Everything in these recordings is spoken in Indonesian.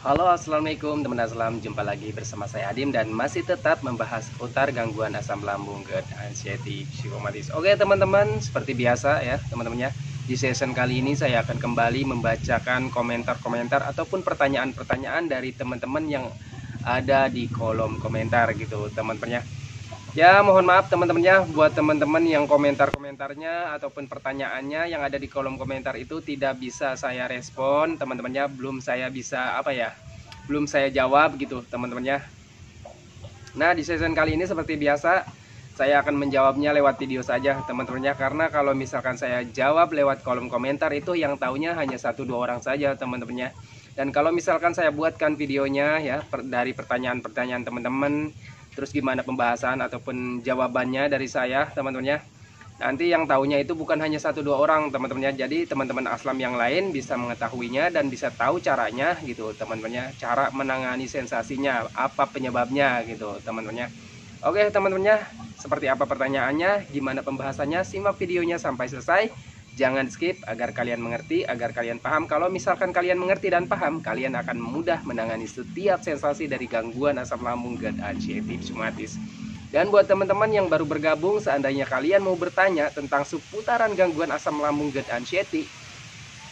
Halo, assalamualaikum teman-teman selam. Jumpa lagi bersama saya Adim dan masih tetap membahas seputar gangguan asam lambung, GERD, anxiety, psikomatis. Oke teman-teman, seperti biasa ya teman-temannya, di session kali ini saya akan kembali membacakan komentar-komentar ataupun pertanyaan-pertanyaan dari teman-teman yang ada di kolom komentar gitu teman-temannya. Ya, mohon maaf teman-temannya, buat teman-teman yang komentar-komentarnya ataupun pertanyaannya yang ada di kolom komentar itu tidak bisa saya respon, teman-temannya, belum saya bisa belum saya jawab gitu, teman-temannya. Nah, di session kali ini seperti biasa, saya akan menjawabnya lewat video saja, teman-temannya, karena kalau misalkan saya jawab lewat kolom komentar itu yang taunya hanya 1-2 orang saja, teman-temannya. Dan kalau misalkan saya buatkan videonya ya dari pertanyaan-pertanyaan teman-teman, terus gimana pembahasan ataupun jawabannya dari saya teman-temannya, nanti yang tahunya itu bukan hanya 1-2 orang teman-temannya. Jadi teman-teman aslam yang lain bisa mengetahuinya dan bisa tahu caranya gitu teman-temannya, cara menangani sensasinya, apa penyebabnya gitu teman-temannya. Oke teman-temannya, seperti apa pertanyaannya, gimana pembahasannya, simak videonya sampai selesai. Jangan skip agar kalian mengerti, agar kalian paham. Kalau misalkan kalian mengerti dan paham, kalian akan mudah menangani setiap sensasi dari gangguan asam lambung, GERD, anxiety, psikomatis. Dan buat teman-teman yang baru bergabung, seandainya kalian mau bertanya tentang seputaran gangguan asam lambung, GERD, anxiety,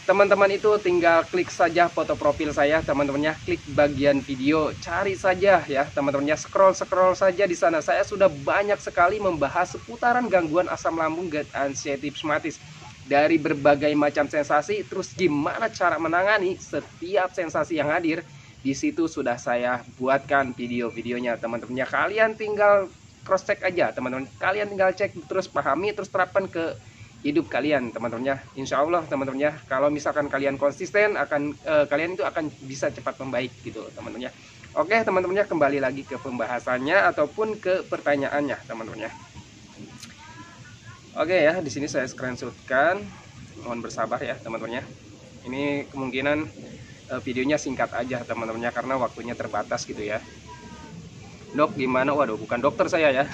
teman-teman itu tinggal klik saja foto profil saya, teman-temannya, klik bagian video, cari saja ya teman-temannya, scroll saja di sana. Saya sudah banyak sekali membahas seputaran gangguan asam lambung, GERD, anxiety, psikomatis, dari berbagai macam sensasi, terus gimana cara menangani setiap sensasi yang hadir. Di situ sudah saya buatkan video-videonya teman-temannya. Kalian tinggal cross check aja teman-teman, kalian tinggal cek terus, pahami terus, terapkan ke hidup kalian teman-temannya. Insya Allah teman-temannya, kalau misalkan kalian konsisten kalian itu akan bisa cepat membaik gitu teman-temannya. Oke teman-temannya, kembali lagi ke pembahasannya ataupun ke pertanyaannya teman-temannya. Oke ya, di sini saya screenshotkan. Mohon bersabar ya teman-temannya. Ini kemungkinan videonya singkat aja teman-temannya karena waktunya terbatas gitu ya. Dok gimana? Waduh, bukan dokter saya ya.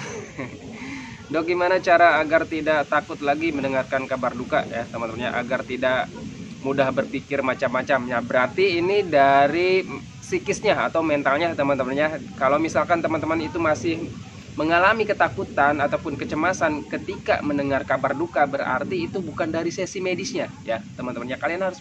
Dok gimana cara agar tidak takut lagi mendengarkan kabar duka ya teman-temannya, agar tidak mudah berpikir macam-macam. Ya, berarti ini dari psikisnya atau mentalnya teman-temannya. Kalau misalkan teman-teman itu masih mengalami ketakutan ataupun kecemasan ketika mendengar kabar duka, berarti itu bukan dari sesi medisnya ya teman-temannya. Kalian harus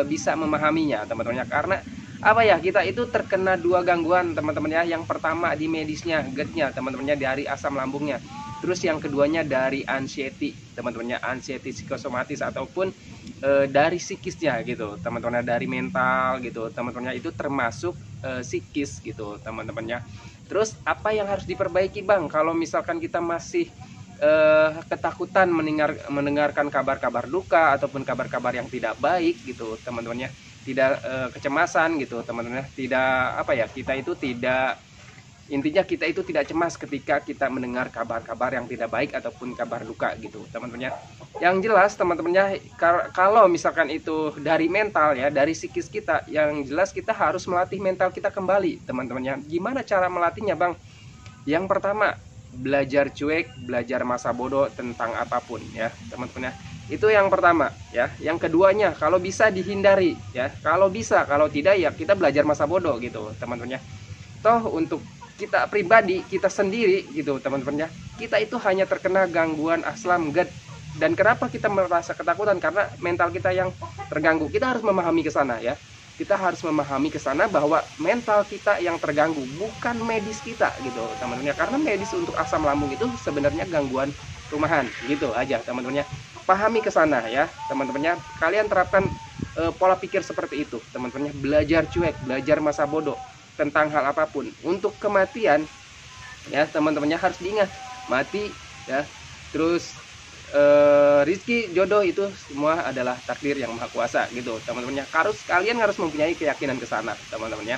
bisa memahaminya teman-temannya, karena apa ya, kita itu terkena 2 gangguan teman-temannya. Yang pertama di medisnya, GERD-nya teman-temannya, dari asam lambungnya. Terus yang keduanya dari anxiety teman-temannya, anxiety psikosomatis ataupun dari psikisnya gitu teman-temannya, dari mental gitu teman-temannya, itu termasuk psikis gitu teman-temannya. Terus apa yang harus diperbaiki Bang kalau misalkan kita masih ketakutan mendengarkan kabar-kabar duka ataupun kabar-kabar yang tidak baik gitu teman-temannya, tidak kecemasan gitu teman-temannya, tidak kita itu tidak, intinya kita itu tidak cemas ketika kita mendengar kabar-kabar yang tidak baik ataupun kabar duka gitu teman-temannya. Yang jelas teman-temannya, kalau misalkan itu dari mental ya, dari psikis kita, yang jelas kita harus melatih mental kita kembali teman-temannya. Gimana cara melatihnya Bang? Yang pertama, belajar cuek, belajar masa bodoh tentang apapun ya teman-temannya. Itu yang pertama ya. Yang keduanya, kalau bisa dihindari ya, kalau bisa, kalau tidak ya kita belajar masa bodoh gitu teman-temannya. Toh untuk kita pribadi, kita sendiri gitu teman-temannya, kita itu hanya terkena gangguan asam GERD. Dan kenapa kita merasa ketakutan? Karena mental kita yang terganggu. Kita harus memahami ke sana ya. Kita harus memahami ke sana bahwa mental kita yang terganggu, bukan medis kita gitu teman-temannya. Karena medis untuk asam lambung itu sebenarnya gangguan rumahan gitu aja teman-temannya. Pahami ke sana ya teman-temannya. Kalian terapkan pola pikir seperti itu teman-temannya. Belajar cuek, belajar masa bodoh tentang hal apapun. Untuk kematian ya teman-temannya, harus diingat, mati ya, terus rizki, jodoh, itu semua adalah takdir yang maha kuasa gitu teman-temannya. Kalian harus mempunyai keyakinan ke sana teman-temannya.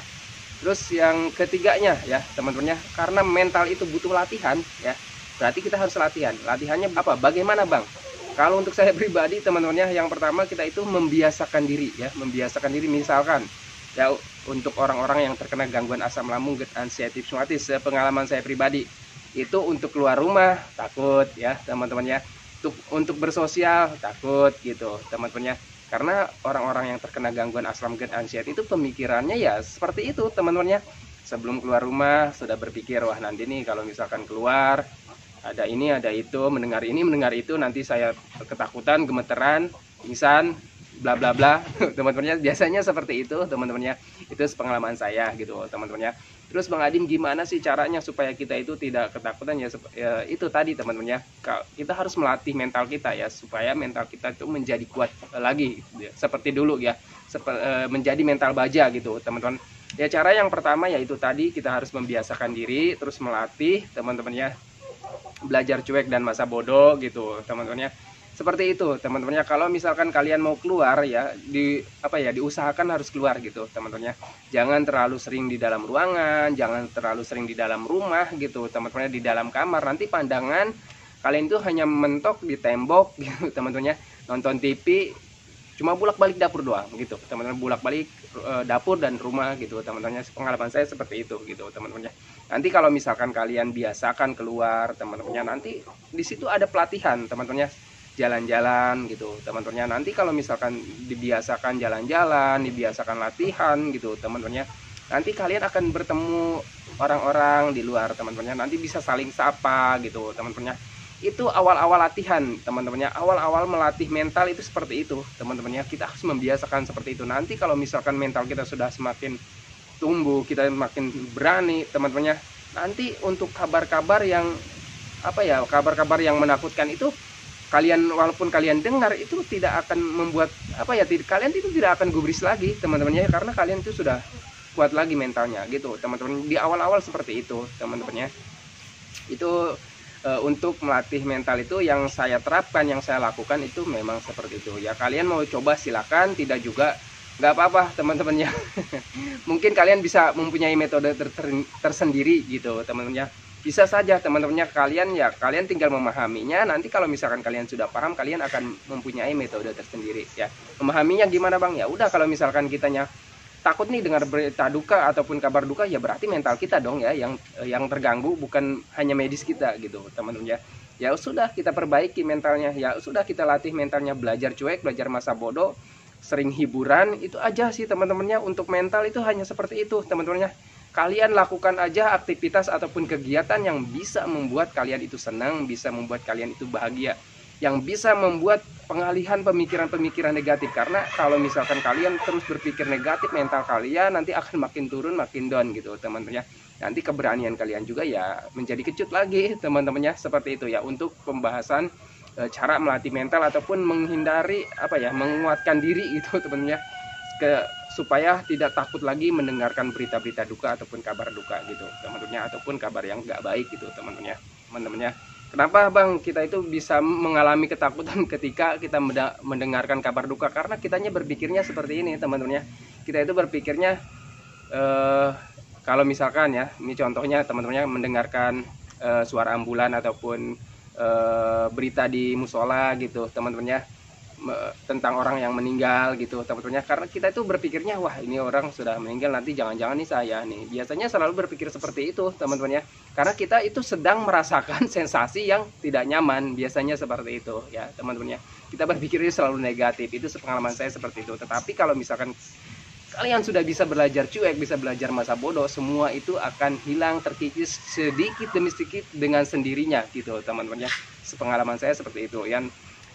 Terus yang ketiganya ya teman-temannya, karena mental itu butuh latihan ya, berarti kita harus latihan. Latihannya apa? Bagaimana Bang? Kalau untuk saya pribadi teman-temannya, yang pertama kita itu membiasakan diri ya, membiasakan diri. Misalkan ya, untuk orang-orang yang terkena gangguan asam lambung, GERD, anxiety, psikomatis, pengalaman saya pribadi itu untuk keluar rumah takut ya teman-temannya, untuk bersosial takut gitu teman-temannya. Karena orang-orang yang terkena gangguan asam gerd anxiety itu pemikirannya ya seperti itu teman-temannya. Sebelum keluar rumah sudah berpikir, wah nanti nih kalau misalkan keluar ada ini ada itu, mendengar ini mendengar itu, nanti saya ketakutan, gemeteran, pingsan, bla bla bla. Teman-temannya biasanya seperti itu teman-temannya. Itu pengalaman saya gitu teman-temannya. Terus Bang Adim gimana sih caranya supaya kita itu tidak ketakutan ya, itu tadi teman-temannya, kita harus melatih mental kita ya supaya mental kita itu menjadi kuat lagi gitu ya. Seperti dulu ya, menjadi mental baja gitu teman-teman. Ya cara yang pertama yaitu tadi kita harus membiasakan diri, terus melatih teman-temannya belajar cuek dan masa bodoh gitu teman-temannya. Seperti itu teman-temannya. Kalau misalkan kalian mau keluar ya, diusahakan harus keluar gitu teman-temannya. Jangan terlalu sering di dalam ruangan, jangan terlalu sering di dalam rumah gitu teman-temannya, di dalam kamar. Nanti pandangan kalian itu hanya mentok di tembok gitu teman-temannya, nonton TV cuma bolak-balik dapur doang gitu teman-teman, bolak-balik dapur dan rumah gitu teman-temannya. Pengalaman saya seperti itu gitu teman-temannya. Nanti kalau misalkan kalian biasakan keluar teman-temannya, nanti di situ ada pelatihan teman-temannya, jalan-jalan gitu teman-temannya. Nanti kalau misalkan dibiasakan jalan-jalan, dibiasakan latihan gitu teman-temannya, nanti kalian akan bertemu orang-orang di luar teman-temannya, nanti bisa saling sapa gitu teman-temannya. Itu awal-awal latihan teman-temannya, awal-awal melatih mental itu seperti itu teman-temannya. Kita harus membiasakan seperti itu. Nanti kalau misalkan mental kita sudah semakin tumbuh, kita makin berani teman-temannya, nanti untuk kabar-kabar yang kabar-kabar yang menakutkan itu, kalian walaupun kalian dengar itu tidak akan membuat kalian itu tidak akan gubris lagi teman-temannya, karena kalian itu sudah kuat lagi mentalnya gitu teman-teman. Di awal-awal seperti itu teman-temannya. Itu untuk melatih mental itu yang saya terapkan, yang saya lakukan itu memang seperti itu ya. Kalian mau coba silakan, tidak juga nggak apa-apa teman-temannya. Mungkin kalian bisa mempunyai metode tersendiri gitu teman-temannya. Bisa saja teman-temannya, kalian tinggal memahaminya. Nanti kalau misalkan kalian sudah paham, kalian akan mempunyai metode tersendiri ya. Memahaminya gimana Bang? Ya udah, kalau misalkan kitanya takut nih dengar berita duka ataupun kabar duka, ya berarti mental kita dong ya yang terganggu, bukan hanya medis kita gitu teman-temannya. Ya sudah, kita perbaiki mentalnya. Ya sudah, kita latih mentalnya, belajar cuek, belajar masa bodoh, sering hiburan, itu aja sih teman-temannya. Untuk mental itu hanya seperti itu teman-temannya. Kalian lakukan aja aktivitas ataupun kegiatan yang bisa membuat kalian itu senang, bisa membuat kalian itu bahagia, yang bisa membuat pengalihan pemikiran-pemikiran negatif. Karena kalau misalkan kalian terus berpikir negatif, mental kalian nanti akan makin turun, makin down gitu teman-temannya. Nanti keberanian kalian juga ya menjadi kecut lagi teman-temannya. Seperti itu ya untuk pembahasan cara melatih mental ataupun menghindari menguatkan diri itu teman-temannya, supaya tidak takut lagi mendengarkan berita-berita duka ataupun kabar duka gitu teman-temannya, ataupun kabar yang nggak baik gitu teman-temannya. Kenapa Bang kita itu bisa mengalami ketakutan ketika kita mendengarkan kabar duka? Karena kitanya berpikirnya seperti ini teman-temannya. Kita itu berpikirnya kalau misalkan ya, ini contohnya teman-temannya mendengarkan suara ambulan ataupun berita di musola gitu teman-temannya, tentang orang yang meninggal gitu teman-temannya. Karena kita itu berpikirnya, wah ini orang sudah meninggal, nanti jangan-jangan nih saya nih. Biasanya selalu berpikir seperti itu teman-temannya, karena kita itu sedang merasakan sensasi yang tidak nyaman, biasanya seperti itu ya teman-temannya. Kita berpikirnya selalu negatif, itu pengalaman saya seperti itu. Tetapi kalau misalkan kalian sudah bisa belajar cuek, bisa belajar masa bodoh, semua itu akan hilang, terkikis sedikit demi sedikit dengan sendirinya gitu teman-temannya. Sepengalaman saya seperti itu ya.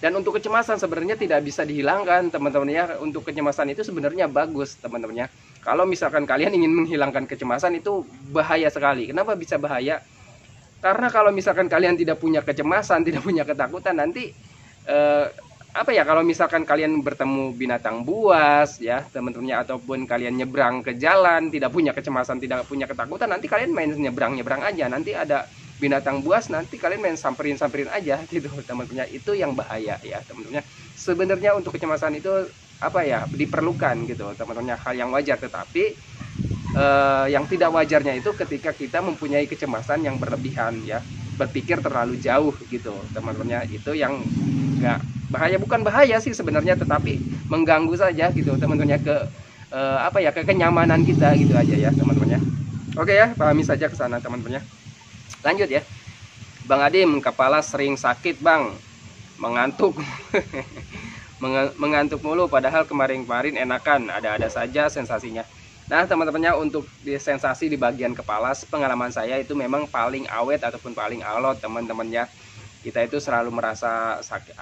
Dan untuk kecemasan sebenarnya tidak bisa dihilangkan teman-teman ya. Untuk kecemasan itu sebenarnya bagus teman-teman ya. Kalau misalkan kalian ingin menghilangkan kecemasan, itu bahaya sekali. Kenapa bisa bahaya? Karena kalau misalkan kalian tidak punya kecemasan, tidak punya ketakutan, nanti kalau misalkan kalian bertemu binatang buas ya teman-teman ya, ataupun kalian nyebrang ke jalan, tidak punya kecemasan, tidak punya ketakutan, nanti kalian main nyebrang aja. Nanti ada binatang buas, nanti kalian main samperin aja gitu teman-teman. Itu yang bahaya ya teman-teman. Sebenarnya untuk kecemasan itu diperlukan gitu teman-teman, hal yang wajar. Tetapi yang tidak wajarnya itu ketika kita mempunyai kecemasan yang berlebihan ya, berpikir terlalu jauh gitu teman-teman. Itu yang enggak bahaya, bukan bahaya sih sebenarnya, tetapi mengganggu saja gitu teman-teman ke ke kenyamanan kita gitu aja ya teman-teman. Oke ya, pahami saja ke sana teman-teman. Lanjut ya. Bang Adim, kepala sering sakit Bang, mengantuk mengantuk mulu, padahal kemarin-kemarin enakan, ada-ada saja sensasinya. Nah teman-temannya, untuk di sensasi di bagian kepala, pengalaman saya itu memang paling awet ataupun paling alot teman-temannya. Kita itu selalu merasa sakit,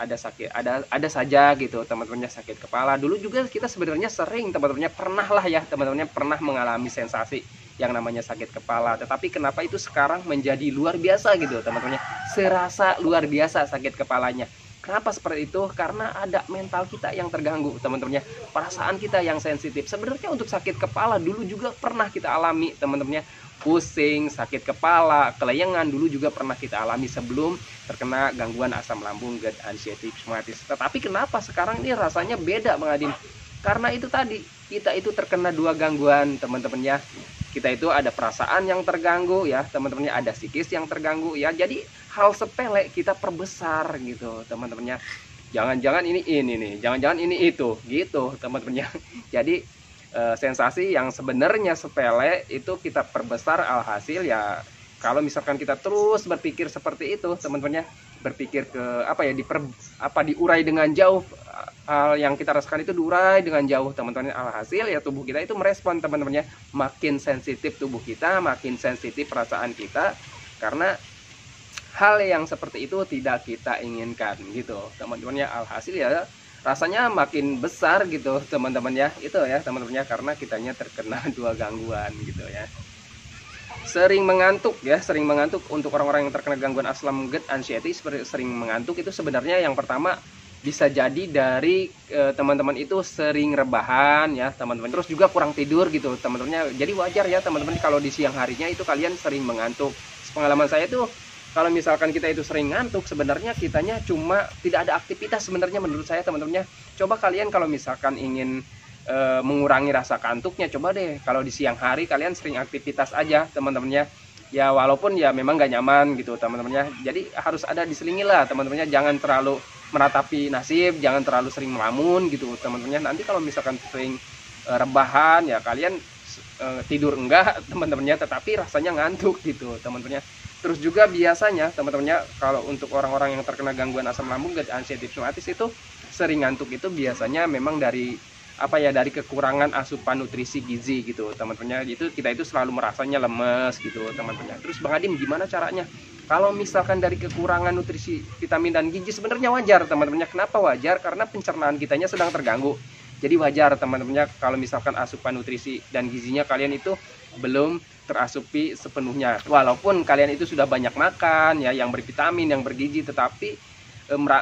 ada saja gitu teman-temannya, sakit kepala. Dulu juga kita sebenarnya sering teman-temannya, pernah lah ya teman-temannya, pernah mengalami sensasi yang namanya sakit kepala. Tetapi kenapa itu sekarang menjadi luar biasa gitu teman-temannya, serasa luar biasa sakit kepalanya. Kenapa seperti itu? Karena ada mental kita yang terganggu teman-temannya, perasaan kita yang sensitif. Sebenarnya untuk sakit kepala dulu juga pernah kita alami teman-temannya, pusing, sakit kepala, kelayangan dulu juga pernah kita alami sebelum terkena gangguan asam lambung, GERD, anxiety, psoriasis. Tetapi kenapa sekarang ini rasanya beda Bang Adin? Karena itu tadi, kita itu terkena dua gangguan teman-temannya. Kita itu ada perasaan yang terganggu ya teman-temannya, ada psikis yang terganggu ya. Jadi hal sepele kita perbesar gitu teman-temannya. Jangan-jangan ini nih, jangan-jangan ini itu gitu teman-temannya. Jadi sensasi yang sebenarnya sepele itu kita perbesar, alhasil ya kalau misalkan kita terus berpikir seperti itu teman-temannya, berpikir ke diurai dengan jauh, hal yang kita rasakan itu diurai dengan jauh teman-teman, alhasil ya tubuh kita itu merespon teman-temannya, makin sensitif tubuh kita, makin sensitif perasaan kita, karena hal yang seperti itu tidak kita inginkan gitu teman-temannya. Alhasil ya rasanya makin besar gitu teman-temannya, itu ya teman-temannya, karena kitanya terkena dua gangguan gitu ya. Sering mengantuk ya, sering mengantuk. Untuk orang-orang yang terkena gangguan asam, GERD, anxiety, sering mengantuk itu sebenarnya yang pertama bisa jadi dari teman-teman itu sering rebahan ya teman-teman, terus juga kurang tidur gitu teman-temannya. Jadi wajar ya teman-teman kalau di siang harinya itu kalian sering mengantuk. Pengalaman saya tuh, kalau misalkan kita itu sering ngantuk, sebenarnya kitanya cuma tidak ada aktivitas sebenarnya menurut saya teman-temannya. Coba kalian kalau misalkan ingin mengurangi rasa kantuknya, coba deh kalau di siang hari kalian sering aktivitas aja teman-temannya. Ya walaupun ya memang gak nyaman gitu teman-temannya. Jadi harus ada diselingi lah teman-temannya, jangan terlalu meratapi nasib, jangan terlalu sering melamun gitu teman-temannya. Nanti kalau misalkan sering rebahan ya kalian tidur enggak teman-temannya, tetapi rasanya ngantuk gitu teman-temannya. Terus juga biasanya teman-temannya, kalau untuk orang-orang yang terkena gangguan asam lambung, GERD, anxiety, psoriasis itu sering ngantuk itu biasanya memang dari dari kekurangan asupan nutrisi gizi gitu teman-temannya. Itu kita itu selalu merasanya lemes gitu teman-temannya. Terus Bang Adin gimana caranya? Kalau misalkan dari kekurangan nutrisi vitamin dan gizi, sebenarnya wajar teman-temannya. Kenapa wajar? Karena pencernaan kitanya sedang terganggu. Jadi wajar teman-temannya kalau misalkan asupan nutrisi dan gizinya kalian itu belum terasupi sepenuhnya. Walaupun kalian itu sudah banyak makan ya, yang bervitamin, yang bergizi, tetapi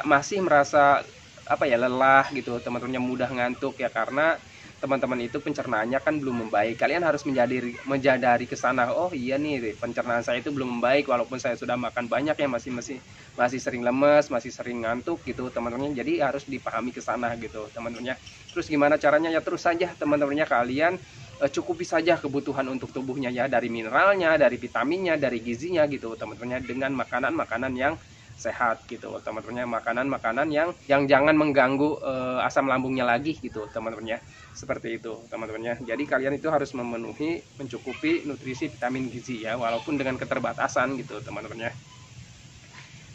masih merasa lelah gitu teman-temannya, mudah ngantuk ya, karena teman-teman itu pencernaannya kan belum membaik. Kalian harus menjadari ke sana. Oh iya nih, pencernaan saya itu belum membaik walaupun saya sudah makan banyak ya, masih sering lemes, masih sering ngantuk gitu teman-temannya. Jadi harus dipahami ke sana gitu teman-temannya. Terus gimana caranya? Ya terus saja teman-temannya, kalian cukupi saja kebutuhan untuk tubuhnya ya, dari mineralnya, dari vitaminnya, dari gizinya gitu teman-temannya, dengan makanan-makanan yang sehat gitu teman-temannya, makanan-makanan yang jangan mengganggu asam lambungnya lagi gitu teman-temannya, seperti itu teman-temannya. Jadi kalian itu harus mencukupi nutrisi, vitamin, gizi ya, walaupun dengan keterbatasan gitu teman-temannya.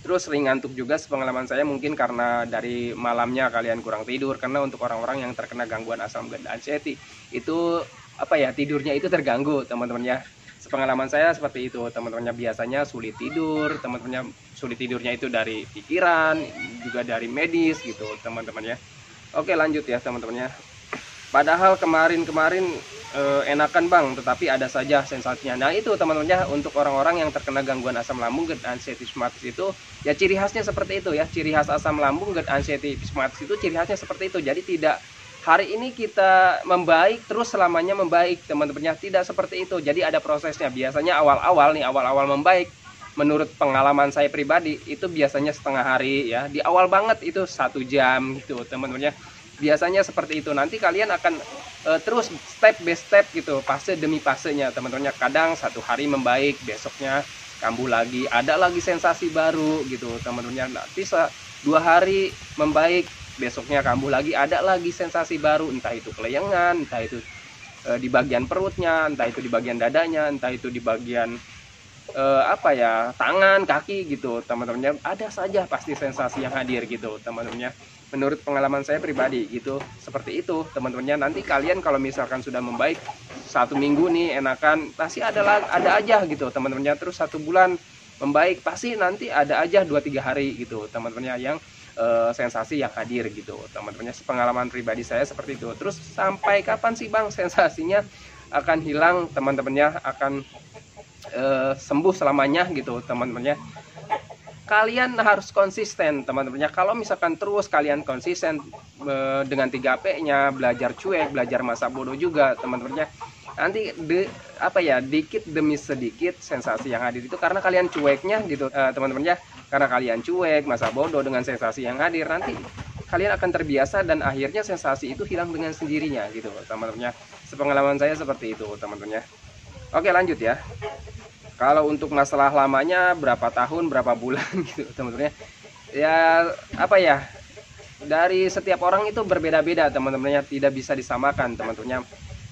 Terus sering ngantuk juga, sepengalaman saya mungkin karena dari malamnya kalian kurang tidur, karena untuk orang-orang yang terkena gangguan asam, GERD, anxiety itu tidurnya itu terganggu teman-temannya. Sepengalaman saya seperti itu teman-temannya, biasanya sulit tidur teman-temannya. Sulit tidurnya itu dari pikiran, juga dari medis gitu teman-temannya. Oke lanjut ya teman-temannya. Padahal kemarin enakan Bang, tetapi ada saja sensasinya. Nah itu teman-temannya, untuk orang-orang yang terkena gangguan asam lambung, GERD, anxiety, psoriasis itu ya ciri khasnya seperti itu ya. Ciri khas asam lambung, GERD, anxiety, psoriasis itu ciri khasnya seperti itu. Jadi tidak hari ini kita membaik terus selamanya membaik teman-temannya, tidak seperti itu. Jadi ada prosesnya. Biasanya awal-awal membaik, menurut pengalaman saya pribadi itu biasanya setengah hari ya, di awal banget itu 1 jam gitu teman-temannya. Biasanya seperti itu. Nanti kalian akan terus step by step gitu, fase demi fasenya teman-temannya. Kadang 1 hari membaik, besoknya kambuh lagi, ada lagi sensasi baru gitu teman-temannya. Nanti 2 hari membaik, besoknya kambuh lagi, ada lagi sensasi baru, entah itu kelayangan, entah itu di bagian perutnya, entah itu di bagian dadanya, entah itu di bagian tangan, kaki gitu teman-temannya. Ada saja pasti sensasi yang hadir gitu teman-temannya. menurut pengalaman saya pribadi gitu, seperti itu teman-temannya. Nanti kalian kalau misalkan sudah membaik 1 minggu nih enakan, pasti ada aja gitu teman-temannya. Terus 1 bulan membaik, pasti nanti ada aja 2-3 hari gitu teman-temannya yang sensasi yang hadir gitu teman-temannya. Pengalaman pribadi saya seperti itu. Terus sampai kapan sih Bang sensasinya akan hilang teman-temannya, akan sembuh selamanya gitu teman-temannya? Kalian harus konsisten teman-temannya. Kalau misalkan terus kalian konsisten dengan 3P-nya, belajar cuek, belajar masa bodoh juga teman-temannya, nanti dikit demi sedikit sensasi yang hadir itu karena kalian cueknya gitu teman-temannya. Karena kalian cuek, masa bodoh dengan sensasi yang hadir, nanti kalian akan terbiasa dan akhirnya sensasi itu hilang dengan sendirinya gitu teman-temannya. Sepengalaman saya seperti itu teman-temannya. Oke, lanjut ya. Kalau untuk masalah lamanya berapa tahun, berapa bulan gitu teman-teman ya, dari setiap orang itu berbeda-beda teman-temannya, tidak bisa disamakan teman-temannya,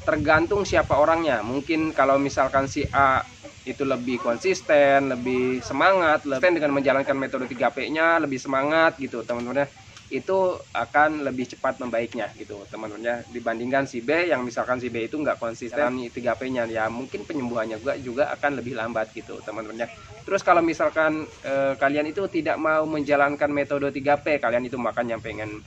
tergantung siapa orangnya. Mungkin kalau misalkan si A itu lebih konsisten, lebih semangat, dengan menjalankan metode 3P-nya, lebih semangat gitu teman-temannya, itu akan lebih cepat membaiknya gitu teman-temannya, dibandingkan si B yang misalkan si B itu nggak konsisten 3P-nya, ya mungkin penyembuhannya juga akan lebih lambat gitu teman-temannya. Terus kalau misalkan kalian itu tidak mau menjalankan metode 3P, kalian itu makan yang pengen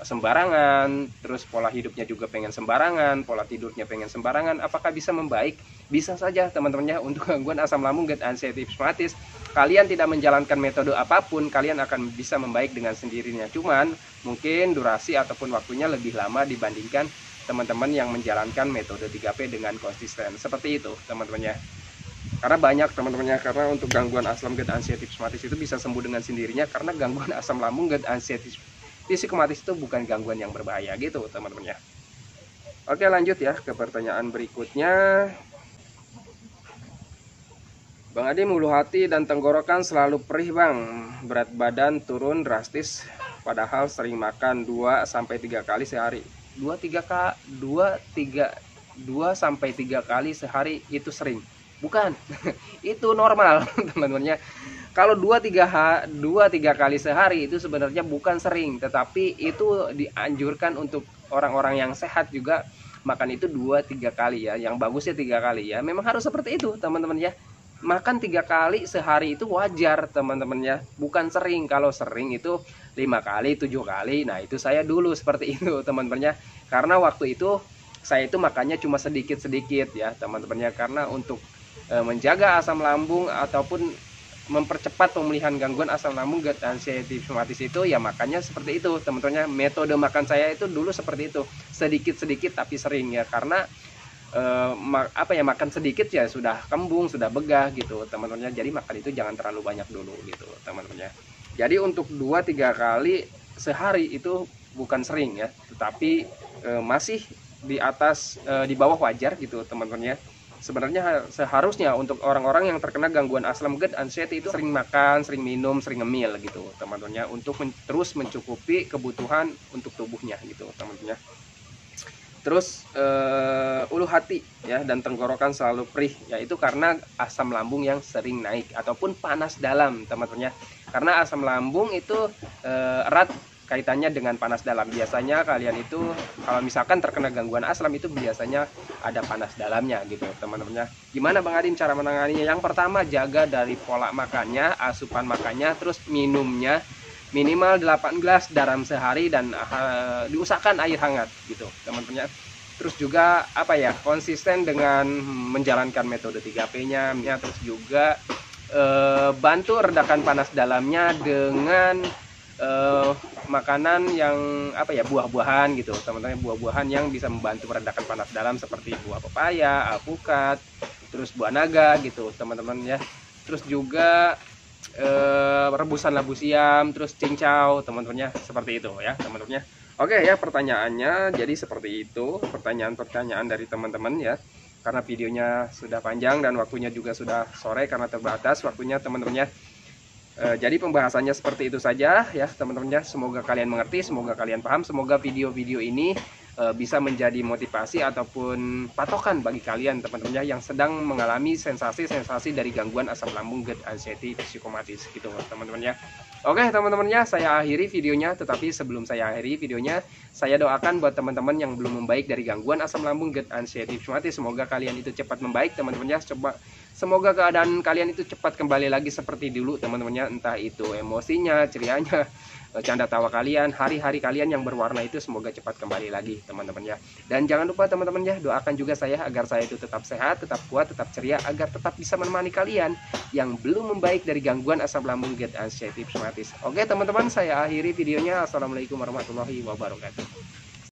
sembarangan, terus pola hidupnya juga pengen sembarangan, pola tidurnya pengen sembarangan, apakah bisa membaik? Bisa saja teman-temannya. Untuk gangguan asam lambung, GERD, anxiety, rheumatis, kalian tidak menjalankan metode apapun, kalian akan bisa membaik dengan sendirinya. Cuman mungkin durasi ataupun waktunya lebih lama dibandingkan teman-teman yang menjalankan metode 3P dengan konsisten. Seperti itu teman-temannya. Karena banyak teman-temannya, karena untuk gangguan asam lambung, GERD, anxiety, rheumatis itu bisa sembuh dengan sendirinya, karena gangguan asam lambung, GERD, anxiety, psikomatis itu bukan gangguan yang berbahaya gitu teman-temannya. Oke, lanjut ya ke pertanyaan berikutnya. Bang Adi, ulu hati dan tenggorokan selalu perih Bang, berat badan turun drastis padahal sering makan 2-3 kali sehari. 2-3 kali sehari itu sering? Bukan. Itu normal teman-temannya. Kalau 2-3 kali sehari itu sebenarnya bukan sering, tetapi itu dianjurkan untuk orang-orang yang sehat juga makan itu 2-3 kali ya. Yang bagusnya 3 kali ya. Memang harus seperti itu teman-teman ya. Makan 3 kali sehari itu wajar teman-teman ya. Bukan sering. Kalau sering itu 5 kali, 7 kali. Nah itu saya dulu seperti itu teman-teman ya. Karena waktu itu saya itu makannya cuma sedikit-sedikit ya teman-teman ya. Karena untuk menjaga asam lambung ataupun mempercepat pemulihan gangguan asam lambung, GERD, anxiety, rheumatis itu ya makanya seperti itu teman-teman. Metode makan saya itu dulu seperti itu, sedikit-sedikit tapi sering ya, karena makan sedikit ya sudah kembung, sudah begah gitu teman-teman. Jadi makan itu jangan terlalu banyak dulu gitu teman-teman. Jadi untuk 2-3 kali sehari itu bukan sering ya, tetapi masih di atas, di bawah wajar gitu teman-teman. Sebenarnya seharusnya untuk orang-orang yang terkena gangguan asam lambung, GERD, anxiety itu sering makan, sering minum, sering ngemil gitu teman-teman, untuk terus mencukupi kebutuhan untuk tubuhnya gitu teman-teman. Terus ulu hati ya dan tenggorokan selalu perih, yaitu karena asam lambung yang sering naik ataupun panas dalam teman-teman. Karena asam lambung itu erat kaitannya dengan panas dalam. Biasanya kalian itu kalau misalkan terkena gangguan asam itu biasanya ada panas dalamnya gitu teman-teman. Gimana Bang Adin cara menanganinya? Yang pertama, jaga dari pola makannya, asupan makannya, terus minumnya minimal 8 gelas dalam sehari dan diusahakan air hangat gitu teman-teman. Terus juga konsisten dengan menjalankan metode 3P-nya, terus juga bantu redakan panas dalamnya dengan makanan yang buah-buahan gitu teman-teman. Buah-buahan yang bisa membantu meredakan panas dalam seperti buah pepaya, alpukat, terus buah naga gitu teman-teman ya. Terus juga rebusan labu siam, terus cincau teman-teman ya, seperti itu ya teman-teman ya. Oke ya, pertanyaannya jadi seperti itu, pertanyaan-pertanyaan dari teman-teman ya. Karena videonya sudah panjang dan waktunya juga sudah sore karena terbatas waktunya teman-teman ya. Jadi pembahasannya seperti itu saja ya teman-teman ya. Semoga kalian mengerti, semoga kalian paham, semoga video-video ini bisa menjadi motivasi ataupun patokan bagi kalian teman-teman ya, yang sedang mengalami sensasi-sensasi dari gangguan asam lambung, GERD, anxiety, psikomatis gitu teman-teman ya. Oke teman-teman ya, saya akhiri videonya. Tetapi sebelum saya akhiri videonya, saya doakan buat teman-teman yang belum membaik dari gangguan asam lambung, GERD, anxiety, psikomatis, semoga kalian itu cepat membaik teman-teman ya. Semoga keadaan kalian itu cepat kembali lagi seperti dulu teman-teman ya, entah itu emosinya, cerianya, canda tawa kalian, hari-hari kalian yang berwarna itu semoga cepat kembali lagi teman-teman ya. Dan jangan lupa teman-teman ya, doakan juga saya agar saya itu tetap sehat, tetap kuat, tetap ceria, agar tetap bisa menemani kalian yang belum membaik dari gangguan asam lambung, GERD, anxiety, psikomatis. Oke teman-teman, saya akhiri videonya. Assalamualaikum warahmatullahi wabarakatuh.